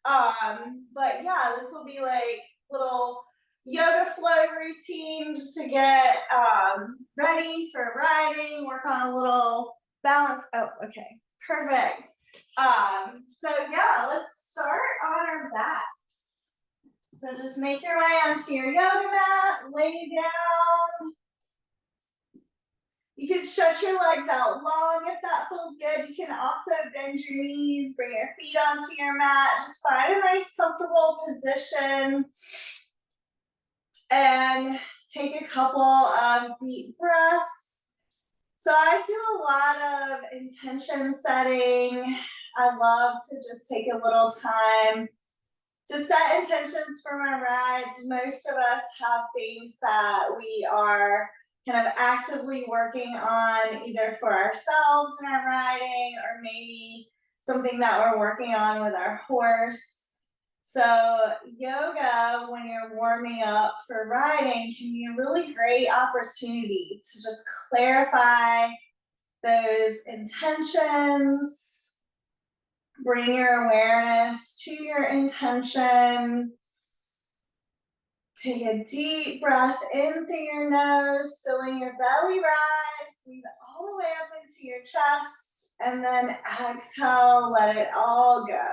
But yeah, this will be like little yoga flow routine just to get ready for riding, work on a little balance. Oh, okay, perfect. So yeah, let's start on our backs. So just make your way onto your yoga mat, lay down. You can stretch your legs out long if that feels good. You can also bend your knees, bring your feet onto your mat. Just find a nice, comfortable position. And take a couple of deep breaths. So I do a lot of intention setting. I love to just take a little time to set intentions for my rides. Most of us have things that we are kind of actively working on either for ourselves in our riding or maybe something that we're working on with our horse. So yoga, when you're warming up for riding, can be a really great opportunity to just clarify those intentions, bring your awareness to your intention. Take a deep breath in through your nose, filling your belly rise, breathe all the way up into your chest, and then exhale, let it all go.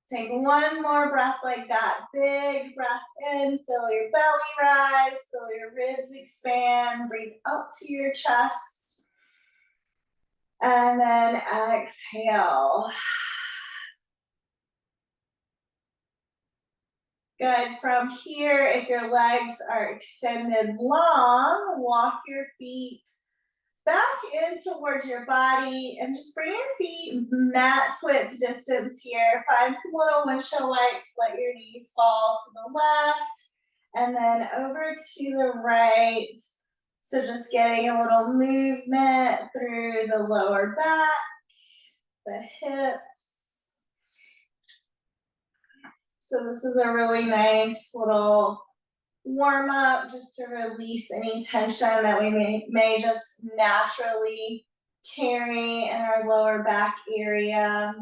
Take one more breath like that, big breath in, fill your belly rise, feel your ribs expand, breathe up to your chest, and then exhale. Good. From here, if your legs are extended long, walk your feet back in towards your body and just bring your feet mat width distance here. Find some little windshield wipes, let your knees fall to the left and then over to the right. So just getting a little movement through the lower back, the hips. So this is a really nice little warm up just to release any tension that we may just naturally carry in our lower back area.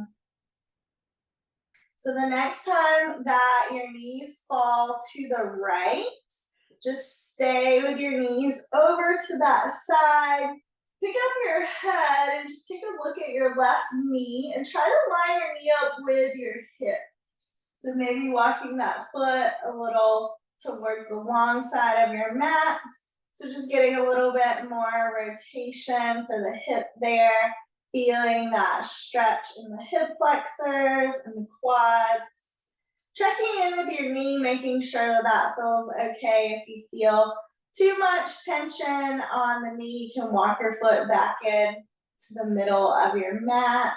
So the next time that your knees fall to the right, just stay with your knees over to that side. Pick up your head and just take a look at your left knee and try to line your knee up with your hip. So maybe walking that foot a little towards the long side of your mat. So just getting a little bit more rotation for the hip there, feeling that stretch in the hip flexors and the quads. Checking in with your knee, making sure that that feels okay. If you feel too much tension on the knee, you can walk your foot back in to the middle of your mat.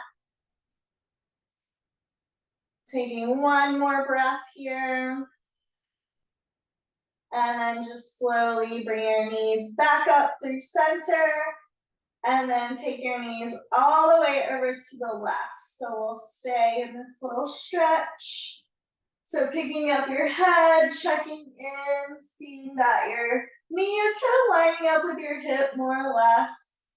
Taking one more breath here. And then just slowly bring your knees back up through center. And then take your knees all the way over to the left. So we'll stay in this little stretch. So picking up your head, checking in, seeing that your knee is kind of lining up with your hip more or less.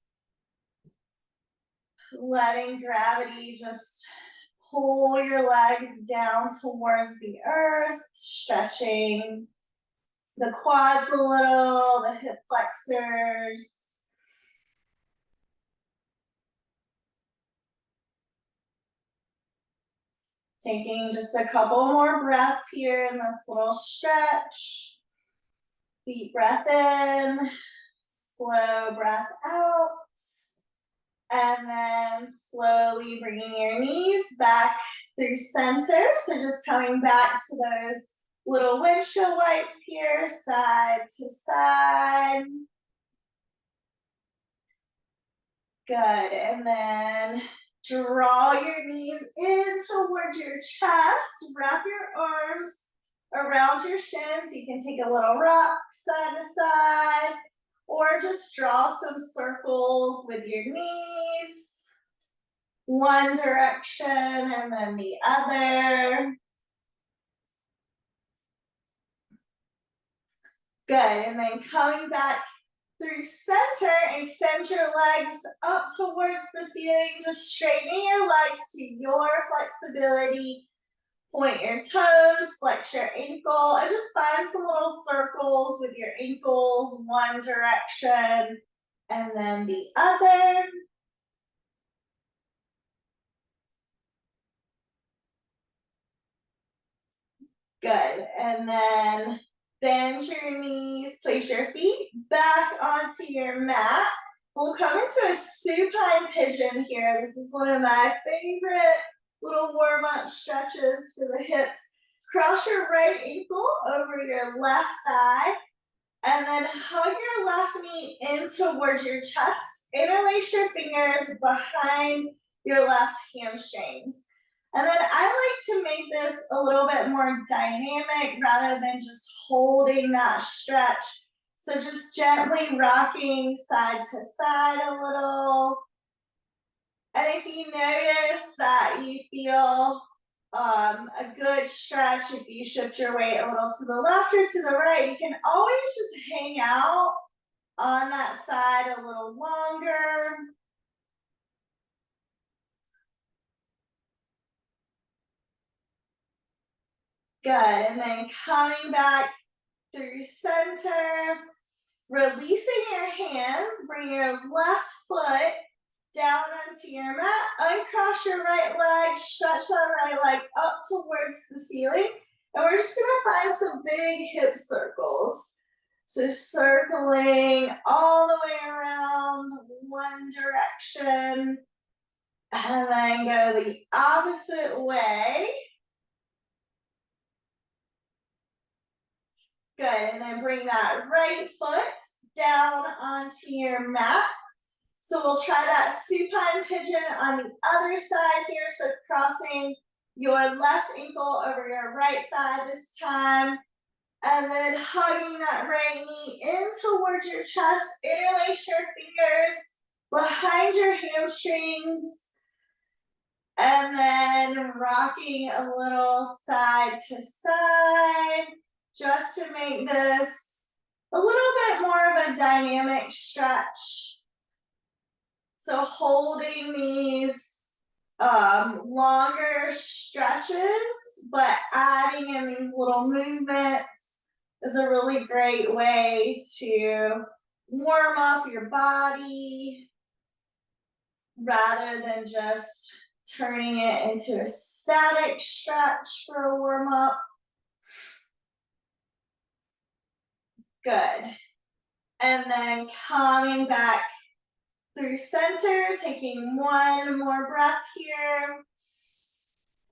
Letting gravity just pull your legs down towards the earth, stretching the quads a little, the hip flexors. Taking just a couple more breaths here in this little stretch. Deep breath in, slow breath out. And then slowly bringing your knees back through center. So just coming back to those little windshield wipes here, side to side. Good, and then draw your knees in towards your chest. Wrap your arms around your shins. You can take a little rock side to side, or just draw some circles with your knees. One direction and then the other. Good, and then coming back Through center, extend your legs up towards the ceiling, just straightening your legs to your flexibility. Point your toes, flex your ankle, and just find some little circles with your ankles, one direction and then the other. Good, and then bend your knees, place your feet back onto your mat. We'll come into a supine pigeon here. This is one of my favorite little warm-up stretches for the hips. Cross your right ankle over your left thigh, and then hug your left knee in towards your chest. Interlace your fingers behind your left hamstrings. And then I like to make this a little bit more dynamic rather than just holding that stretch. So just gently rocking side to side a little. And if you notice that you feel a good stretch, if you shift your weight a little to the left or to the right, you can always just hang out on that side a little longer. Good, and then coming back through center, releasing your hands, bring your left foot down onto your mat, uncross your right leg, stretch that right leg up towards the ceiling, and we're just gonna find some big hip circles. So circling all the way around one direction, and then go the opposite way. Good, and then bring that right foot down onto your mat. So we'll try that supine pigeon on the other side here. So crossing your left ankle over your right thigh this time. And then hugging that right knee in towards your chest. Interlace your fingers behind your hamstrings. And then rocking a little side to side, just to make this a little bit more of a dynamic stretch. So holding these longer stretches, but adding in these little movements is a really great way to warm up your body rather than just turning it into a static stretch for a warm up. Good. And then coming back through center, taking one more breath here.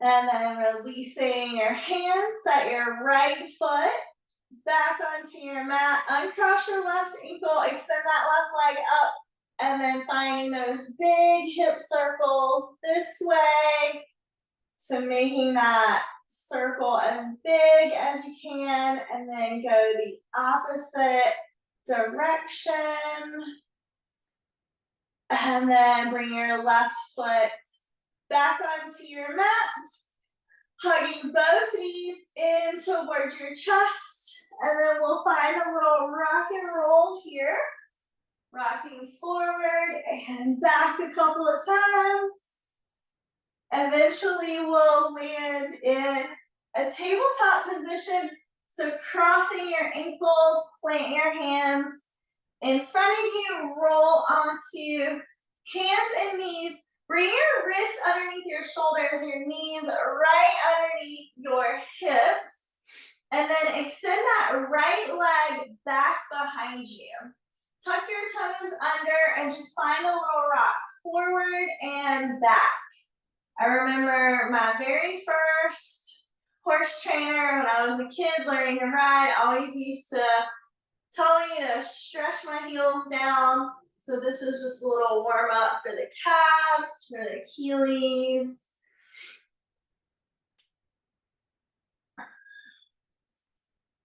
And then releasing your hands, set your right foot back onto your mat, uncross your left ankle, extend that left leg up, and then finding those big hip circles this way. So making that circle as big as you can, and then go the opposite direction. And then bring your left foot back onto your mat, hugging both knees in towards your chest. And then we'll find a little rock and roll here. Rocking forward and back a couple of times. Eventually we'll land in a tabletop position. So crossing your ankles, plant your hands in front of you, roll onto hands and knees. Bring your wrists underneath your shoulders, your knees right underneath your hips. And then extend that right leg back behind you. Tuck your toes under and just find a little rock forward and back. I remember my very first horse trainer when I was a kid learning to ride always used to tell me to stretch my heels down. So this is just a little warm up for the calves, for the Achilles.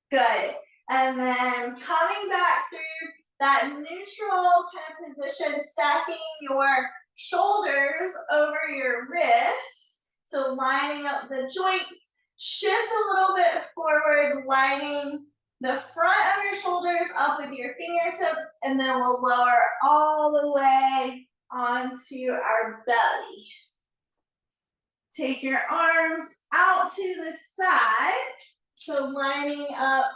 Good. And then coming back through that neutral kind of position, stacking your shoulders over your wrists. So lining up the joints, shift a little bit forward, lining the front of your shoulders up with your fingertips, and then we'll lower all the way onto our belly. Take your arms out to the sides, so lining up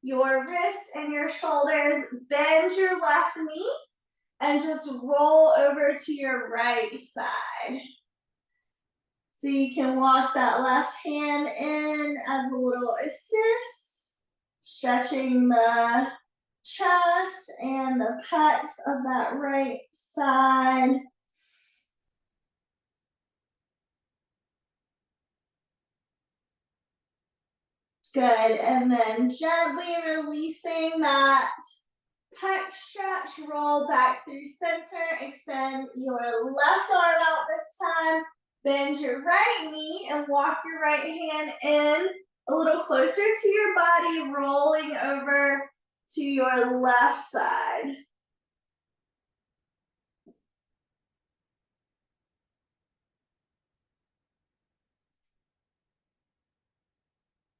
your wrists and your shoulders. Bend your left knee and just roll over to your right side. So you can walk that left hand in as a little assist, stretching the chest and the pecs of that right side. Good, and then gently releasing that pec stretch, roll back through center, extend your left arm out this time, bend your right knee and walk your right hand in a little closer to your body, rolling over to your left side.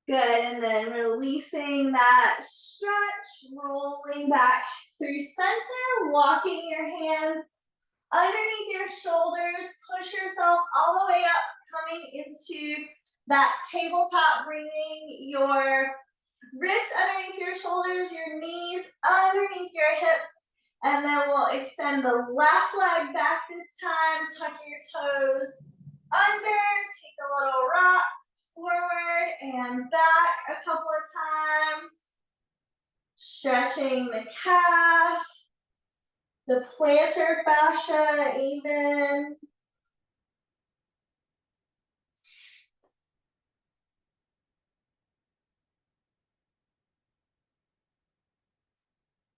Good, and then releasing that stretch, rolling back through center, walking your hands underneath your shoulders, push yourself all the way up, coming into that tabletop, bringing your wrists underneath your shoulders, your knees underneath your hips, and then we'll extend the left leg back this time, tuck your toes under, take a little rock, forward and back a couple of times, stretching the calf, the plantar fascia even.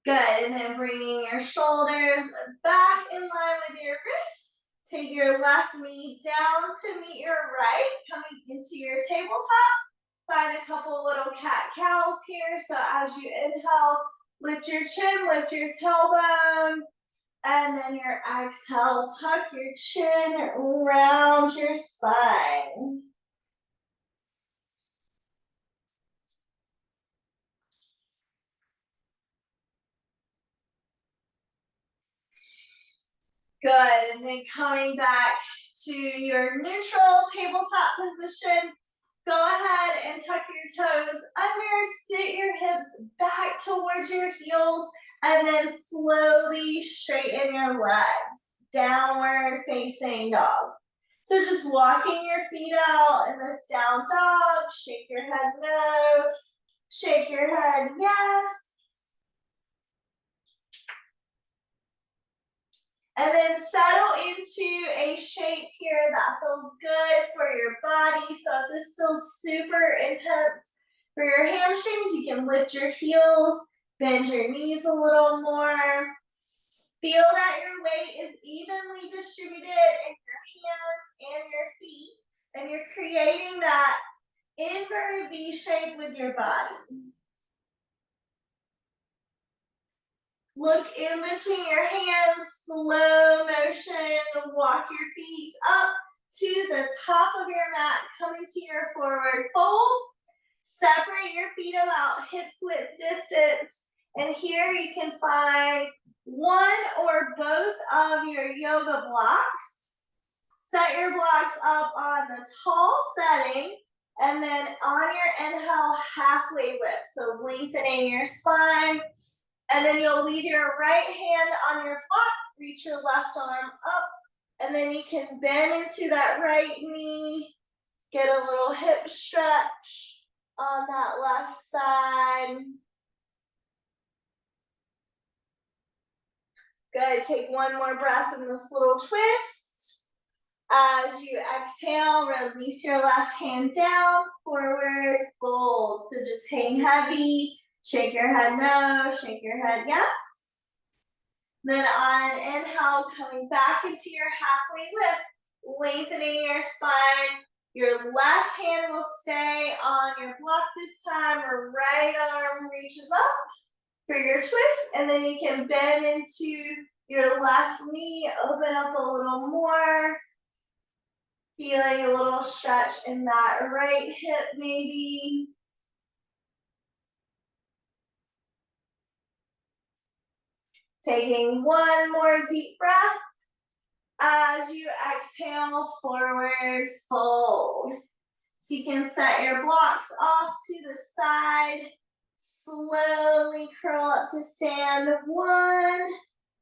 Good, and then bringing your shoulders back in line with your wrists. Take your left knee down to meet your right, coming into your tabletop. Find a couple little cat-cows here. So as you inhale, lift your chin, lift your tailbone. And then your exhale, tuck your chin, round your spine. Good, and then coming back to your neutral tabletop position. Go ahead and tuck your toes under, sit your hips back towards your heels, and then slowly straighten your legs. Downward facing dog. So just walking your feet out in this down dog, shake your head no, shake your head yes. And then settle into a shape here that feels good for your body. So if this feels super intense for your hamstrings, you can lift your heels, bend your knees a little more. Feel that your weight is evenly distributed in your hands and your feet, and you're creating that inverted V shape with your body. Look in between your hands, slow motion, walk your feet up to the top of your mat, coming to your forward fold. Separate your feet about hips width distance, and here you can find one or both of your yoga blocks. Set your blocks up on the tall setting, and then on your inhale, halfway lift. So lengthening your spine. And then you'll leave your right hand on your block, reach your left arm up, and then you can bend into that right knee, get a little hip stretch on that left side. Good, take one more breath in this little twist. As you exhale, release your left hand down, forward fold. So just hang heavy. Shake your head no, shake your head yes. Then on an inhale, coming back into your halfway lift, lengthening your spine. Your left hand will stay on your block this time, or right arm reaches up for your twist, and then you can bend into your left knee, open up a little more. Feeling a little stretch in that right hip maybe. Taking one more deep breath as you exhale, forward fold. So you can set your blocks off to the side. Slowly curl up to stand, one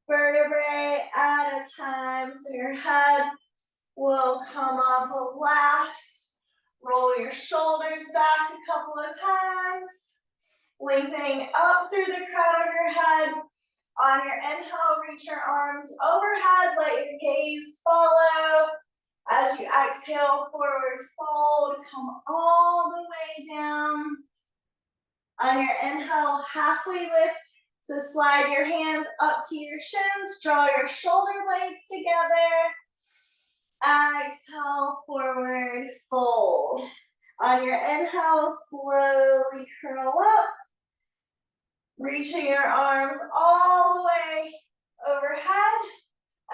vertebrae at a time. So your head will come up last. Roll your shoulders back a couple of times. Lengthening up through the crown of your head. On your inhale, reach your arms overhead, let your gaze follow. As you exhale, forward fold, come all the way down. On your inhale, halfway lift. So slide your hands up to your shins, draw your shoulder blades together. Exhale, forward fold. On your inhale, slowly curl up. Reaching your arms all the way overhead.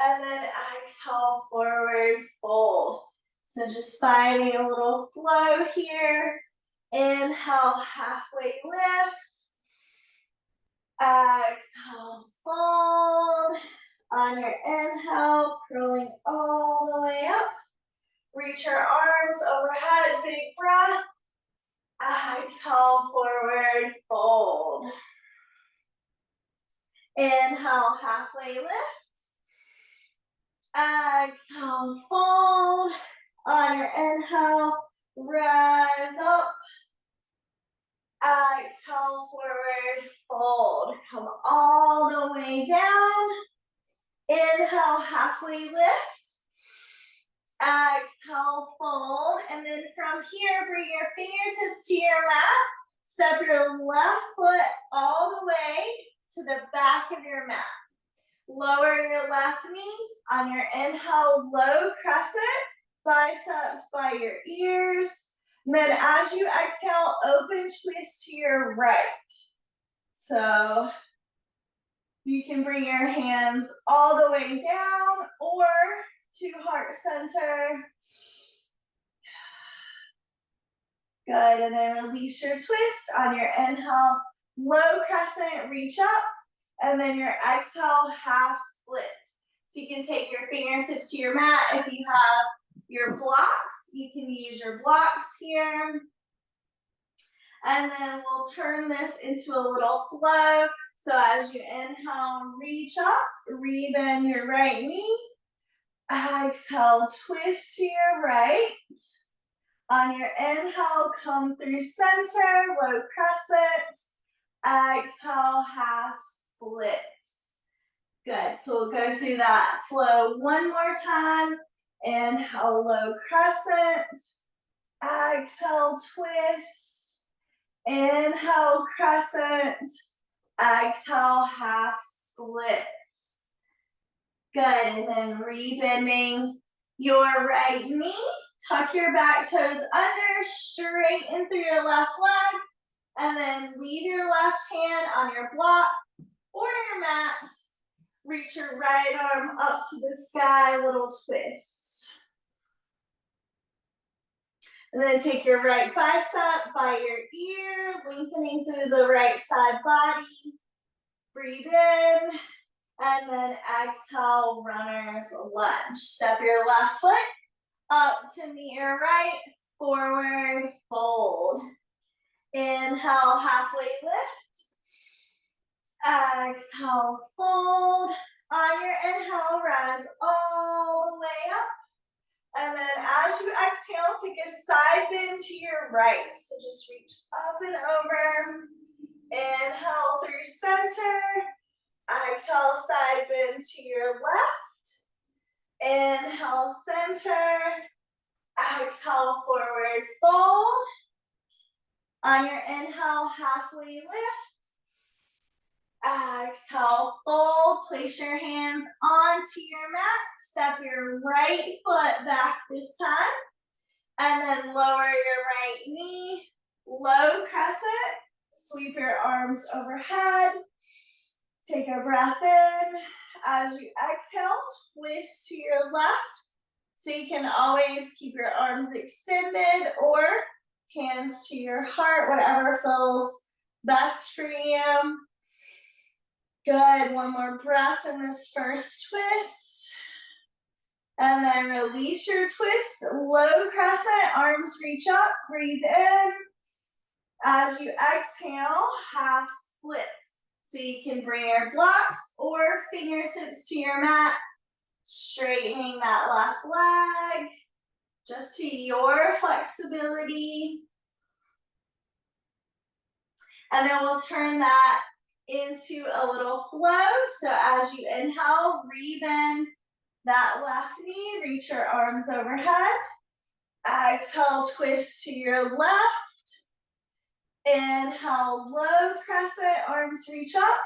And then exhale, forward fold. So just finding a little flow here. Inhale, halfway lift. Exhale, fold. On your inhale, curling all the way up. Reach your arms overhead, big breath. Exhale, forward fold. Inhale, halfway lift. Exhale, fold. On your inhale, rise up. Exhale, forward fold. Come all the way down. Inhale, halfway lift. Exhale, fold. And then from here, bring your fingertips to your mat. Step your left foot all the way to the back of your mat. Lower your left knee. On your inhale, low crescent, biceps by your ears. And then as you exhale, open twist to your right. So you can bring your hands all the way down or to heart center. Good, and then release your twist. On your inhale, low crescent, reach up. And then your exhale, half splits. So you can take your fingertips to your mat. If you have your blocks, you can use your blocks here. And then we'll turn this into a little flow. So as you inhale, reach up, rebend your right knee. Exhale, twist to your right. On your inhale, come through center, low crescent. Exhale, half splits. Good, so we'll go through that flow one more time. Inhale, low crescent. Exhale, twist. Inhale, crescent. Exhale, half splits. Good, and then rebending your right knee. Tuck your back toes under, straighten through your left leg. And then leave your left hand on your block or your mat. Reach your right arm up to the sky, little twist. And then take your right bicep by your ear, lengthening through the right side body. Breathe in, and then exhale, runner's lunge. Step your left foot up to meet your right, forward fold. Inhale, halfway lift. Exhale, fold. On your inhale, rise all the way up. And then as you exhale, take a side bend to your right. So just reach up and over. Inhale through center. Exhale, side bend to your left. Inhale, center. Exhale, forward fold. On your inhale, halfway lift. Exhale, fold. Place your hands onto your mat. Step your right foot back this time. And then lower your right knee. Low crescent. Sweep your arms overhead. Take a breath in. As you exhale, twist to your left. So you can always keep your arms extended or hands to your heart, whatever feels best for you. Good, one more breath in this first twist. And then release your twist, low crescent, arms reach up, breathe in. As you exhale, half splits. So you can bring your blocks or fingertips to your mat, straightening that left leg, just to your flexibility. And then we'll turn that into a little flow. So as you inhale, rebend that left knee, reach your arms overhead. Exhale, twist to your left. Inhale, low crescent, arms reach up.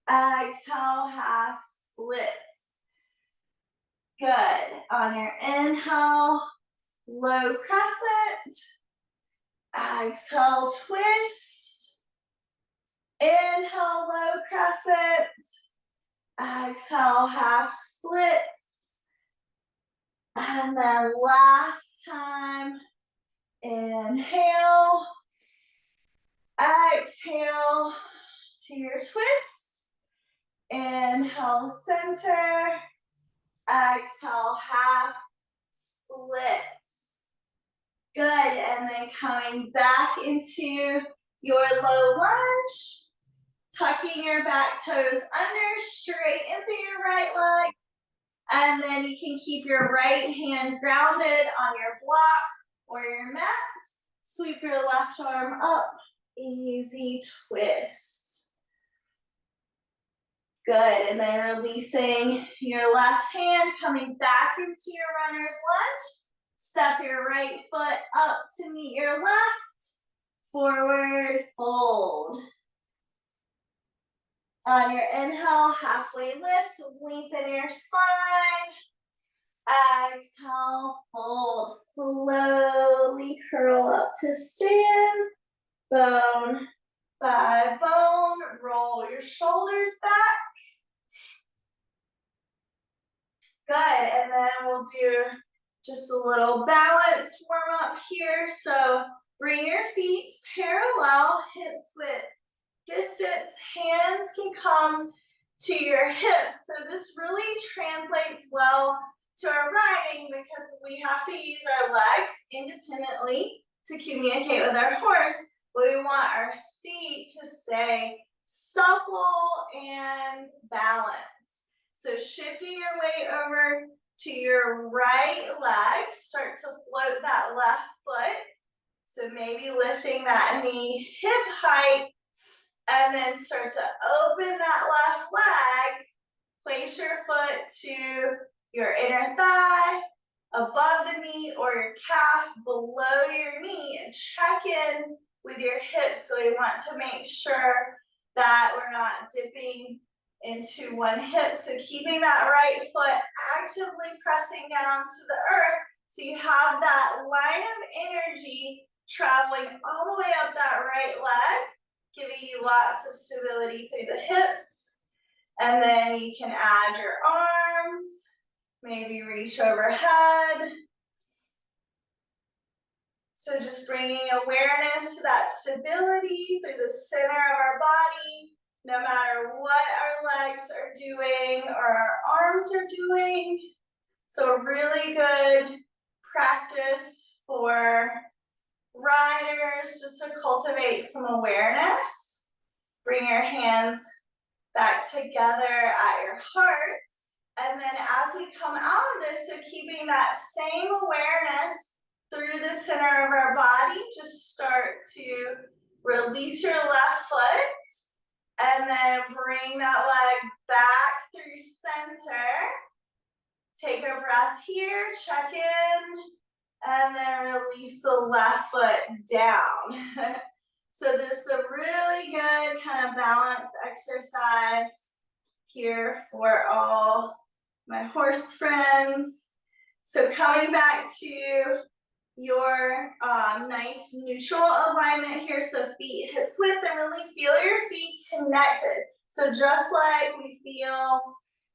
Exhale, half splits. Good. On your inhale, low crescent. Exhale, twist. Inhale, low crescent. Exhale, half splits. And then last time, inhale. Exhale to your twist. Inhale, center. Exhale, half splits. Good, and then coming back into your low lunge. Tucking your back toes under, straighten through your right leg. And then you can keep your right hand grounded on your block or your mat. Sweep your left arm up. Easy twist. Good, and then releasing your left hand, coming back into your runner's lunge. Step your right foot up to meet your left. Forward fold. On your inhale, halfway lift, lengthen your spine. Exhale, fold. Slowly curl up to stand. Bone by bone, roll your shoulders back. Good, and then we'll do just a little balance warm up here. So bring your feet parallel, hips width distance. Hands can come to your hips. So this really translates well to our riding because we have to use our legs independently to communicate with our horse. But we want our seat to stay supple and balanced. So shifting your weight over to your right leg, start to float that left foot. So maybe lifting that knee hip height, and then start to open that left leg. Place your foot to your inner thigh, above the knee, or your calf below your knee, and check in with your hips. So we want to make sure that we're not dipping into one hip. So keeping that right foot actively pressing down to the earth, so you have that line of energy traveling all the way up that right leg, giving you lots of stability through the hips. And then you can add your arms, maybe reach overhead. So just bringing awareness to that stability through the center of our body, no matter what our legs are doing or our arms are doing. So a really good practice for riders, just to cultivate some awareness. Bring your hands back together at your heart. And then as we come out of this, so keeping that same awareness through the center of our body, just start to release your left foot and then bring that leg back through center. Take a breath here, check in, and then release the left foot down. So this is a really good kind of balance exercise here for all my horse friends. So coming back to your nice neutral alignment here. So feet hips width, and really feel your feet connected. So just like we feel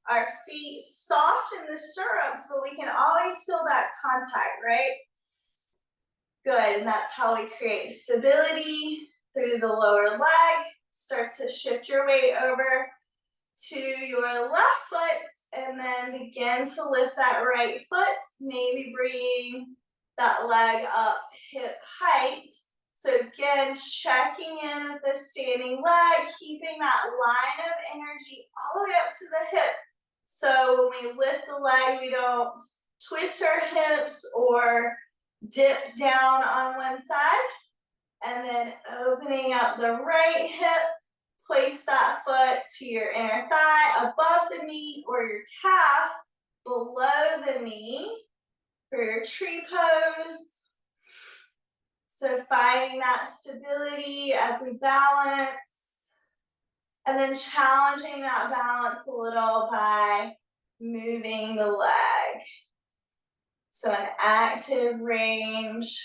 our feet soft in the stirrups, but we can always feel that contact, right? Good, and that's how we create stability through the lower leg. Start to shift your weight over to your left foot, and then begin to lift that right foot, maybe bringing that leg up hip height. So again, checking in with the standing leg, keeping that line of energy all the way up to the hip. So when we lift the leg, we don't twist our hips or dip down on one side. And then opening up the right hip, place that foot to your inner thigh, above the knee, or your calf, below the knee for your tree pose. So finding that stability as we balance, and then challenging that balance a little by moving the leg. So an active range.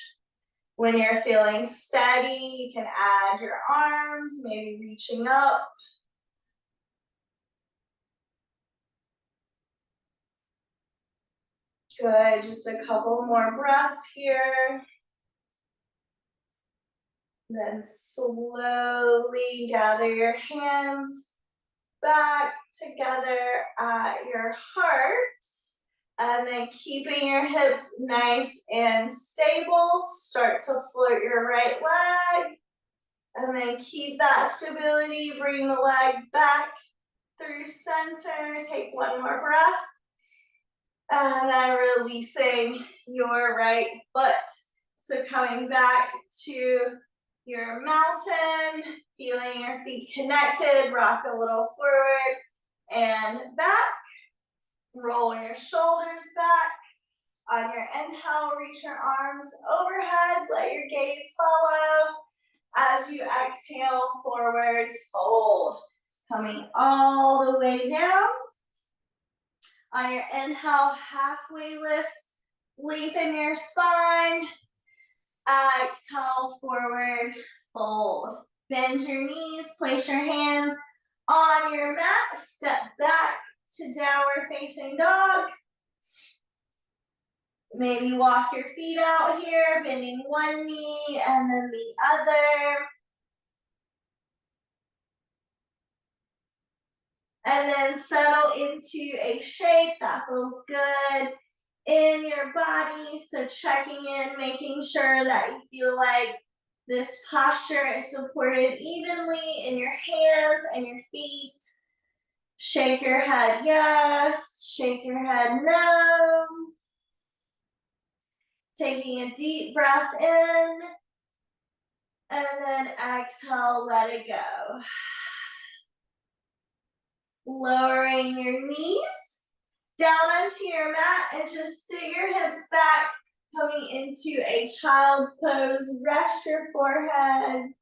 When you're feeling steady, you can add your arms, maybe reaching up. Good, just a couple more breaths here. Then slowly gather your hands back together at your heart. And then keeping your hips nice and stable, start to float your right leg. And then keep that stability, bring the leg back through center. Take one more breath. And then releasing your right foot. So coming back to your mountain, feeling your feet connected, rock a little forward and back. Roll your shoulders back. On your inhale, reach your arms overhead, let your gaze follow. As you exhale, forward fold. Coming all the way down. On your inhale, halfway lift, lengthen your spine. Exhale, forward fold. Bend your knees, place your hands on your mat, step back to downward facing dog. Maybe walk your feet out here, bending one knee and then the other. And then settle into a shape that feels good in your body. So checking in, making sure that you feel like this posture is supported evenly in your hands and your feet. Shake your head yes, shake your head no. Taking a deep breath in, and then exhale, let it go. Lowering your knees down onto your mat and just sit your hips back, coming into a child's pose. Rest your forehead.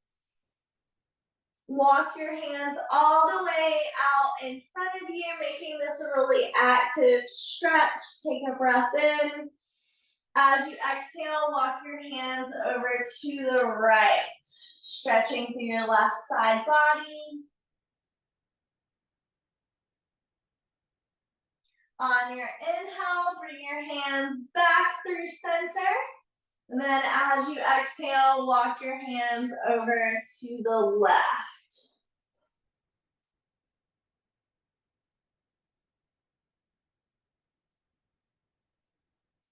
Walk your hands all the way out in front of you, making this a really active stretch. Take a breath in. As you exhale, walk your hands over to the right, stretching through your left side body. On your inhale, bring your hands back through center. And then as you exhale, walk your hands over to the left.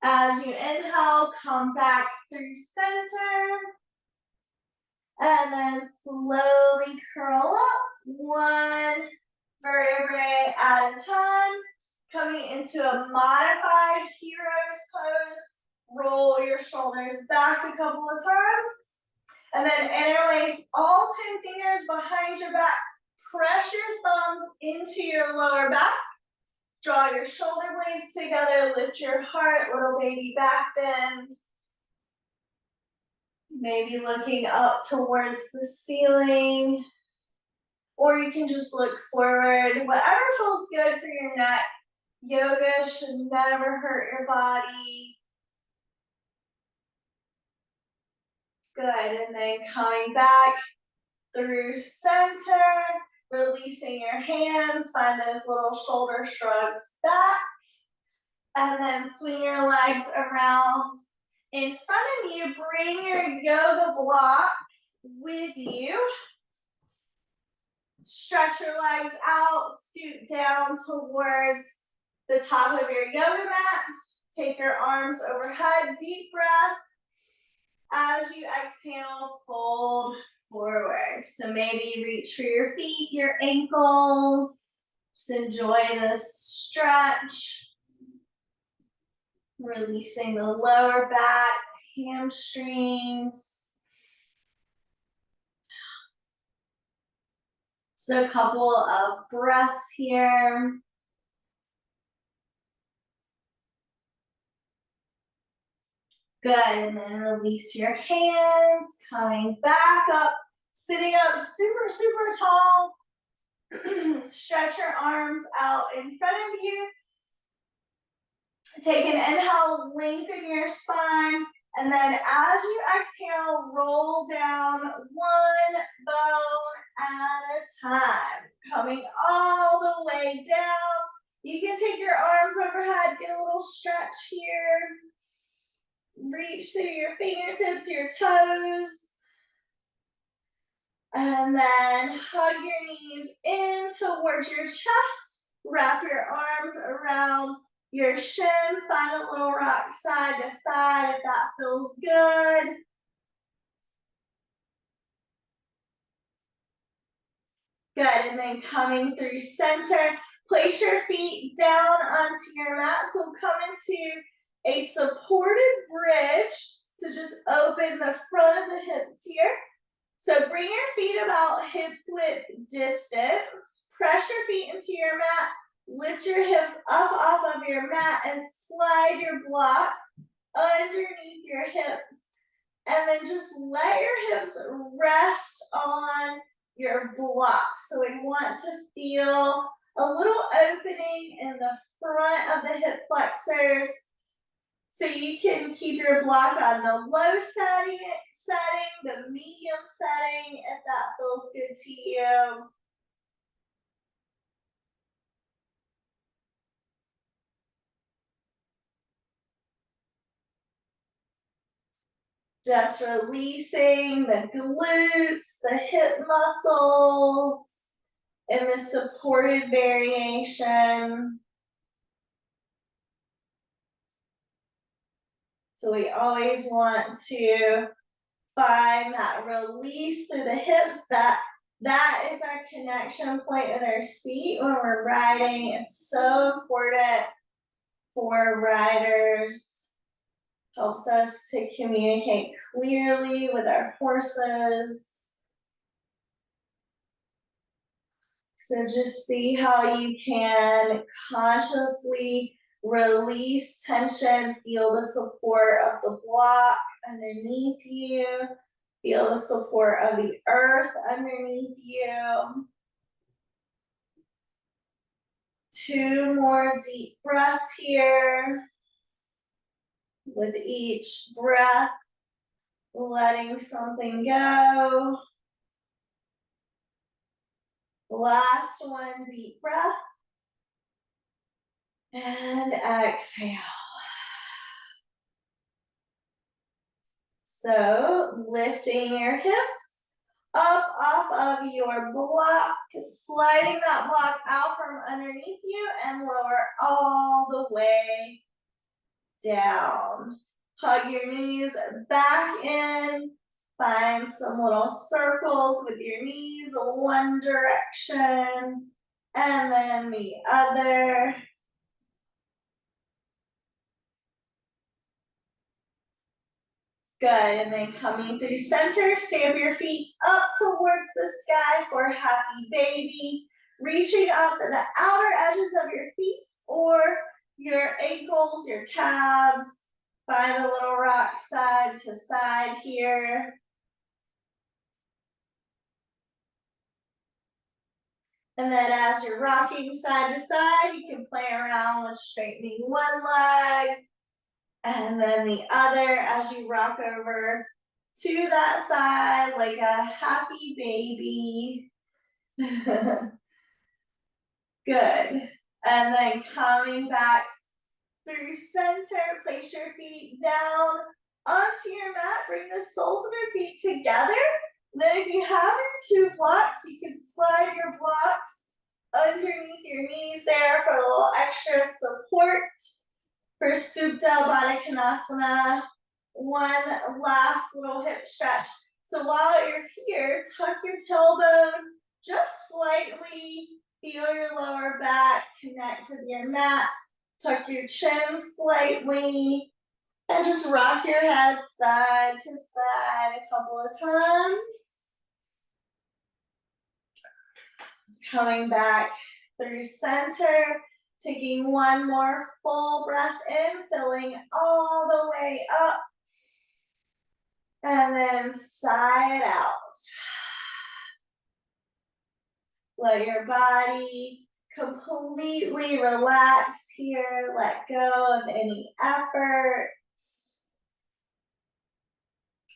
As you inhale, come back through center. And then slowly curl up, one vertebrae at a time. Coming into a modified hero's pose. Roll your shoulders back a couple of times. And then interlace all 10 fingers behind your back. Press your thumbs into your lower back. Draw your shoulder blades together, lift your heart, little baby back bend. Maybe looking up towards the ceiling. Or you can just look forward, whatever feels good for your neck. Yoga should never hurt your body. Good, and then coming back through center, releasing your hands, find those little shoulder shrugs back, and then swing your legs around. In front of you, bring your yoga block with you. Stretch your legs out, scoot down towards the top of your yoga mat. Take your arms overhead, deep breath. As you exhale, fold forward. So maybe reach for your feet, your ankles. Just enjoy this stretch. Releasing the lower back, hamstrings. Just a couple of breaths here. Good, and then release your hands, coming back up, sitting up super, super tall. Stretch your arms out in front of you. Take an inhale, lengthen your spine, and then as you exhale, roll down one bone at a time. Coming all the way down. You can take your arms overhead, get a little stretch here. Reach through your fingertips, your toes. And then hug your knees in towards your chest. Wrap your arms around your shins. Find a little rock side to side if that feels good. Good, and then coming through center. Place your feet down onto your mat. So come into a supported bridge. So just open the front of the hips here. So bring your feet about hips width distance. Press your feet into your mat. Lift your hips up off of your mat and slide your block underneath your hips. And then just let your hips rest on your block. So we want to feel a little opening in the front of the hip flexors. So you can keep your block on the low setting, the medium setting, if that feels good to you. Just releasing the glutes, the hip muscles, in this supported variation. So we always want to find that release through the hips. That is our connection point with our seat when we're riding. It's so important for riders. Helps us to communicate clearly with our horses. So just see how you can consciously release tension, feel the support of the block underneath you, feel the support of the earth underneath you. 2 more deep breaths here. With each breath, letting something go. Last one, deep breath. And exhale. So lifting your hips up off of your block, sliding that block out from underneath you and lower all the way down. Hug your knees back in. Find some little circles with your knees, one direction and then the other. Good, and then coming through center, stamp your feet up towards the sky for happy baby. Reaching up to the outer edges of your feet or your ankles, your calves. Find a little rock side to side here. And then as you're rocking side to side, you can play around with straightening one leg and then the other as you rock over to that side like a happy baby. Good. And then coming back through center, place your feet down onto your mat. Bring the soles of your feet together. Then if you have your 2 blocks, you can slide your blocks underneath your knees there for a little extra support. For Supta Baddha Konasana, one last little hip stretch. So while you're here, tuck your tailbone just slightly, feel your lower back, connect with your mat, tuck your chin slightly, and just rock your head side to side a couple of times. Coming back through center, taking one more full breath in, filling all the way up, and then sigh it out. Let your body completely relax here, let go of any effort.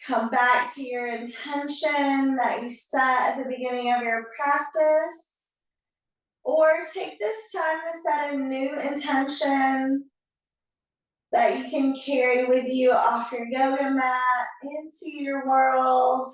Come back to your intention that you set at the beginning of your practice, or take this time to set a new intention that you can carry with you off your yoga mat into your world.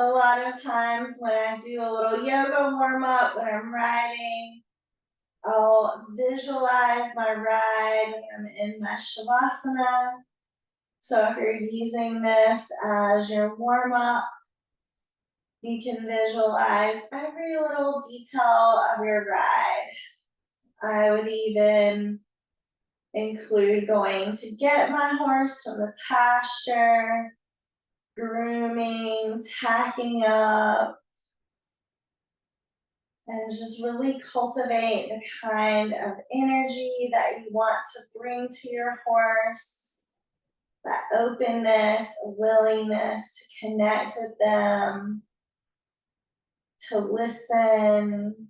A lot of times when I do a little yoga warm up, when I'm riding, I'll visualize my ride when I'm in my Shavasana. So if you're using this as your warm up, you can visualize every little detail of your ride. I would even include going to get my horse from the pasture, grooming, tacking up, and just really cultivate the kind of energy that you want to bring to your horse, that openness, willingness to connect with them, to listen.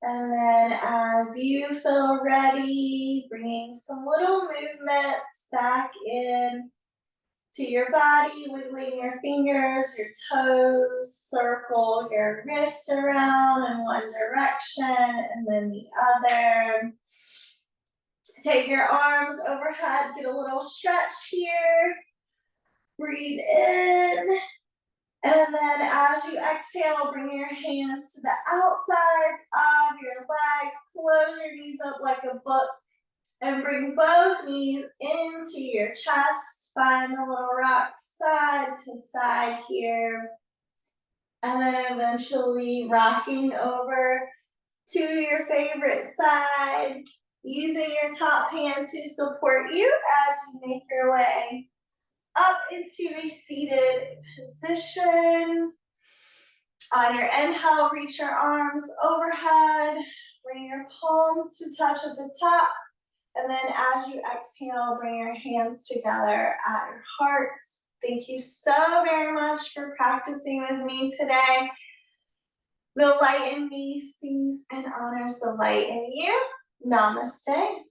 And then as you feel ready, bringing some little movements back in to your body, wiggling your fingers, your toes, circle your wrists around in one direction and then the other. Take your arms overhead, get a little stretch here. Breathe in. And then as you exhale, bring your hands to the outsides of your legs. Close your knees up like a book and bring both knees into your chest. Find a little rock side to side here. And then eventually rocking over to your favorite side, using your top hand to support you as you make your way up into a seated position. On your inhale, reach your arms overhead, bring your palms to touch at the top, and then as you exhale, bring your hands together at your hearts. Thank you so very much for practicing with me today. The light in me sees and honors the light in you. Namaste.